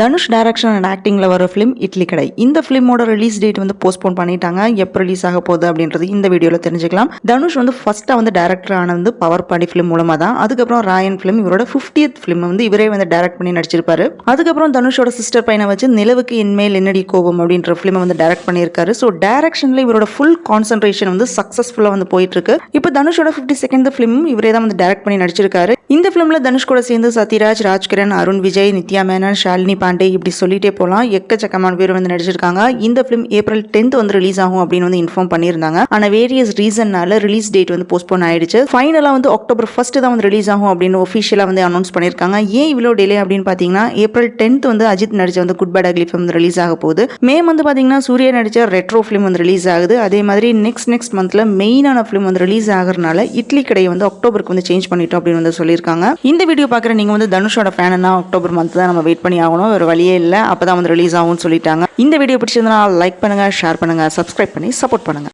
Dhanush direction and ஆக்டிங்கில் வர film idli கடை. இந்த ஃபிலிமோட ரிலீஸ் டேட் வந்து போஸ்ட்போன் பண்ணிட்டாங்க. எப்போ ரிலீஸ் ஆக போகுது அப்படின்றது இந்த வீடியோவில் தெரிஞ்சுக்கலாம். தனுஷ் வந்து ஃபர்ஸ்ட்டாக வந்து டேரக்டர் ஆனது பவர் பாண்டி ஃபிலிம் மூலமாக தான். அதுக்கப்புறம் ராயன் ஃபிலிம் இவரோட 50th ஃபிலிம் வந்து இவரே வந்து டைரக்ட் பண்ணி நடிச்சிருப்பாரு. அதுக்கப்புறம் தனுஷோட சிஸ்டர் பையனை வச்சு நிலவுக்கு இன்மேல் என்னடி கோபம் அப்படின்ற ஃபிலிமை வந்து டைரக்ட் பண்ணியிருக்காரு. ஸோ டைரக்ஷனில் இவரோட ஃபுல் கான்சன்ட்ரேஷன் வந்து சக்ஸஸ்ஃபுல்லாக வந்து போயிட்டு இருக்கு. இப்போ தனுஷோட 52nd ஃபிலிமும் இவரே தான் வந்து டைரக்ட் பண்ணி நடிச்சிருக்காரு. இந்த ஃபிலிமில் தனுஷ் கூட சேர்ந்து சத்யராஜ், ராஜ்கிரண், அருண் விஜய், நித்யா மேனன், ஷாலினி பாண்டே இப்படி சொல்லிட்டே போகலாம். எக்கச்சக்கமான பேர் வந்து நடிச்சிருக்காங்க. இந்த ஃபிலிம் ஏப்ரல் 10th வந்து ரிலீஸ் ஆகும் அப்படின்னு வந்து இன்ஃபார்ம் பண்ணியிருந்தாங்க. ஆனால் வேரியஸ் ரீசன்னால ரிலீஸ் டேட் வந்து போஸ்ட்போன் ஆயிடுச்சு. ஃபைனலாக வந்து அக்டோபர் 1 தான் வந்து ரிலீஸ் ஆகும் அப்படின்னு ஒஃபிஷியலாக வந்து அனௌன்ஸ் பண்ணியிருக்காங்க. ஏன் இவ்வளோ டிலே அப்படின்னு பார்த்தீங்கன்னா, ஏப்ரல் 10th வந்து அஜித் நடிச்ச வந்து குட் பேட் அக்லி ஃபிலிம் வந்து ரிலீஸ் ஆக போகுது. மே வந்து பார்த்தீங்கன்னா சூர்யா நடிச்ச ரெட்ரோ ஃபிலிம் வந்து ரிலீஸ் ஆகுது. அதே மாதிரி நெக்ஸ்ட் மந்த்ல மெயினான ஃபிலிம் வந்து ரிலீஸ் ஆகிறதுனால இட்லி கடையை வந்து அக்டோபருக்கு வந்து சேஞ்ச் பண்ணிட்டோம் அப்படின்னு வந்து சொல்லியிருக்காங்க. இந்த வீடியோ பார்க்குற நீங்கள் வந்து தனுஷோட ஃபேனா அக்டோபர் மந்த் தான் நம்ம வெயிட் பண்ணி ஆகணும். ஒரு வழியே இல்லை, அப்போ தான் வந்து ரிலீஸ் ஆகும்னு சொல்லிட்டாங்க. இந்த வீடியோ பிடிச்சிருந்தா லைக் பண்ணுங்கள், ஷேர் பண்ணுங்கள், சப்ஸ்கிரைப் பண்ணி சப்போர்ட் பண்ணுங்கள்.